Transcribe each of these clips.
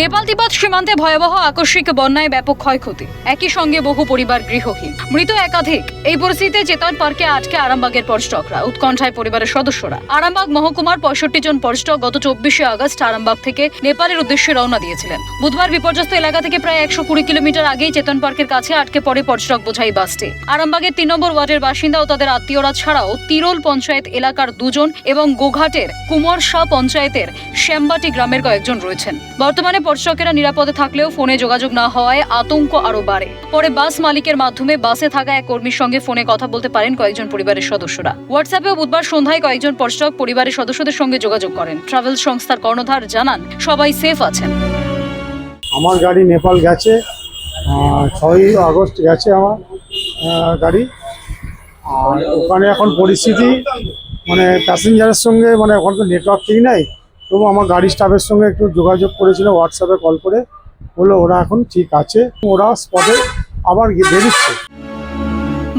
নেপাল তিব্বত সীমান্তে ভয়াবহ আকস্মিক বন্যায় ব্যাপক ক্ষয়ক্ষতি, একই সঙ্গে বহু পরিবার গৃহহীন, মৃত একাধিক। এই পরিস্থিতিতে চেতন পার্কে আটকে আরামবাগের পর্যটকরা, উৎকণ্ঠায় পরিবারের সদস্যরা। আরামবাগ মহকুমার 65 জন পর্যটক গত 24শে আগস্ট আরামবাগ থেকে নেপালের উদ্দেশ্যে রওনা দিয়েছিলেন। বুধবার বিপর্যস্ত এলাকা থেকে প্রায় 120 কিলোমিটার আগেই চেতন পার্কের কাছে আটকে পড়ে পর্যটক বোঝাই বাসটি। আরামবাগের 3 নম্বর ওয়ার্ডের বাসিন্দা ও তাদের আত্মীয়রা ছাড়াও তিরোল পঞ্চায়েত এলাকার 2 জন এবং গোঘাটের কুমারশাহ পঞ্চায়েতের শ্যামবাটি গ্রামের কয়েকজন রয়েছেন। বর্তমানে পর্যটকেরা নিরাপদে থাকলেও ফোনে যোগাযোগ না হওয়ায় আতঙ্ক আরো বাড়ে। পরে বাস মালিকের মাধ্যমে বাসে থাকা এক কর্মীর সঙ্গে ফোনে কথা বলতে পারেন কয়েকজন পরিবারের সদস্যরা। হোয়াটসঅ্যাপেও বুধবার সন্ধ্যায় কয়েকজন পর্যটক পরিবারের সদস্যদের সঙ্গে যোগাযোগ করেন। ট্রাভেল সংস্থার কর্ণধার জানান, সবাই সেফ আছেন। আমার গাড়ি নেপাল গেছে, 6ই আগস্ট গেছে আমার গাড়ি। আর ওখানে এখন পরিস্থিতি মানে প্যাসেঞ্জারের সঙ্গে মানে ওখানে তো নেটওয়ার্ক ঠিক নাই, তবু আমার গাড়ি স্টাফের সঙ্গে একটু যোগাযোগ করেছিল, হোয়াটসঅ্যাপে কল করে বললো ওরা এখন ঠিক আছে, ওরা স্পটে আবার বেরোচ্ছে।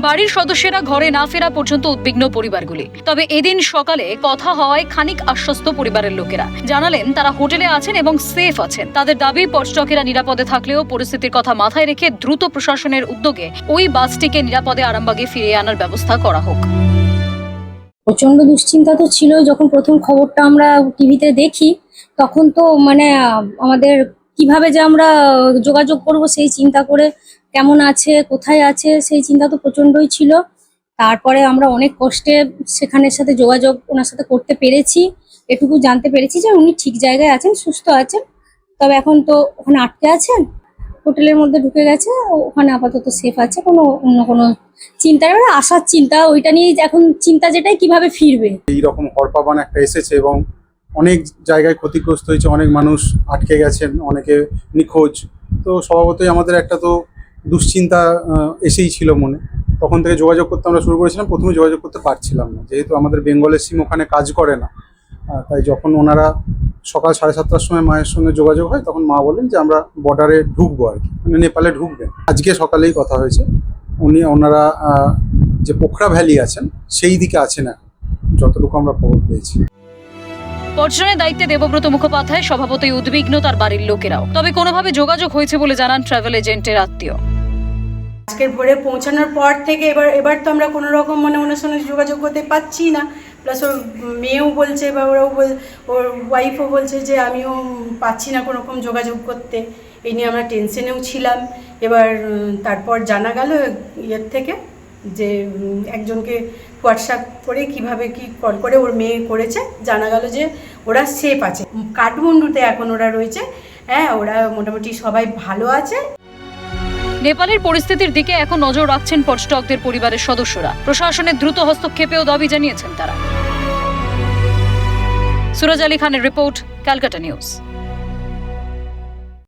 বাড়ির সদস্যরা ঘরে না ফেরা পর্যন্ত উদ্বিগ্ন পরিবারগুলি। তবে এদিন সকালে কথা হওয়ায় খানিক আশ্বস্ত পরিবারের লোকেরা। জানালেন তারা হোটেলে আছেন এবং সেফ আছেন। তাদের দাবি, পর্যটকেরা নিরাপদে থাকলেও পরিস্থিতির কথা মাথায় রেখে দ্রুত প্রশাসনের উদ্যোগে ওই বাসটিকে নিরাপদে আরামবাগে ফিরিয়ে আনার ব্যবস্থা করা হোক। প্রচন্ড দুশ্চিন্তা তো ছিল। যখন প্রথম খবরটা আমরা টিভিতে দেখি তখন তো মানে আমাদের কিভাবে যে আমরা যোগাযোগ করব সেই চিন্তা করে, কেমন আছে কোথায় আছে সেই চিন্তা তো প্রচন্ডই ছিল। তারপরে আমরা অনেক কষ্টে সেখানের সাথে যোগাযোগ ওনার সাথে করতে পেরেছি। এটুকু জানতে পেরেছি যে উনি ঠিক জায়গায় আছেন, সুস্থ আছেন। তবে এখন তো ওখানে আটকে আছেন, হোটেলের মধ্যে ঢুকে গেছে, ওখানে আপাতত সেফ আছে। অন্য কোনো চিন্তা নেই, আসার চিন্তা ওইটা নিয়ে এখন চিন্তা, যেটাই কিভাবে ফিরবে। এইরকম হরপাবান একটা এসেছে এবং অনেক জায়গায় ক্ষতিগ্রস্ত হয়েছে, অনেক মানুষ আটকে গেছেন, অনেকে নিখোঁজ। তো স্বভাবতই আমাদের একটা তো দুশ্চিন্তা এসেই ছিল মনে। তখন থেকে যোগাযোগ করতে আমরা শুরু করেছিলাম। প্রথমে যোগাযোগ করতে পারছিলাম না, যেহেতু আমাদের বেঙ্গলের সিম ওখানে কাজ করে না। তাই যখন ওনারা সকাল 7:30টার সময় মায়ের সঙ্গে যোগাযোগ হয়, তখন মা বলেন যে আমরা বর্ডারে ঢুকবো আর কি, মানে নেপালে ঢুকবেন। আজকে সকালেই কথা হয়েছে, ওনারা যে পোখরা ভ্যালি আছেন সেই দিকে আছেন এখন, যতটুকু আমরা খবর পেয়েছি। পর্যটনের দায়িত্বে দেবব্রত মুখোপাধ্যায় স্বভাবতই উদ্বিগ্ন, তার বাড়ির লোকেরাও। তবে কোনোভাবে যোগাযোগ হয়েছে বলে জানান ট্রাভেল এজেন্টের আত্মীয়। আজকের ভোরে পৌঁছানোর পর থেকে এবার তো আমরা কোনো রকম মানে ওনার সঙ্গে যোগাযোগ করতে পারছি না। প্লাস ওর মেয়েও বলছে বা ওর ওয়াইফও বলছে যে আমিও পাচ্ছি না কোনো রকম যোগাযোগ করতে। এই নিয়ে আমরা টেনশনেও ছিলাম। এবার তারপর জানা গেল ইয়ের থেকে যে একজনকে হোয়াটসঅ্যাপ করে কিভাবে কি কল করে ওর মেয়ে করেছে, জানা গেল যে ওরা সেফ আছে। কাঠমান্ডুতে এখন ওরা রয়েছে। হ্যাঁ, ওরা মোটামুটি সবাই ভালো আছে। নেপালের পরিস্থিতির দিকে এখন নজর রাখছেন পর্যটকদের পরিবারের সদস্যরা। প্রশাসনের দ্রুত হস্তক্ষেপেও দাবি জানিয়েছেন তারা। সুরজ আলী খানের রিপোর্ট, ক্যালকাটা নিউজ।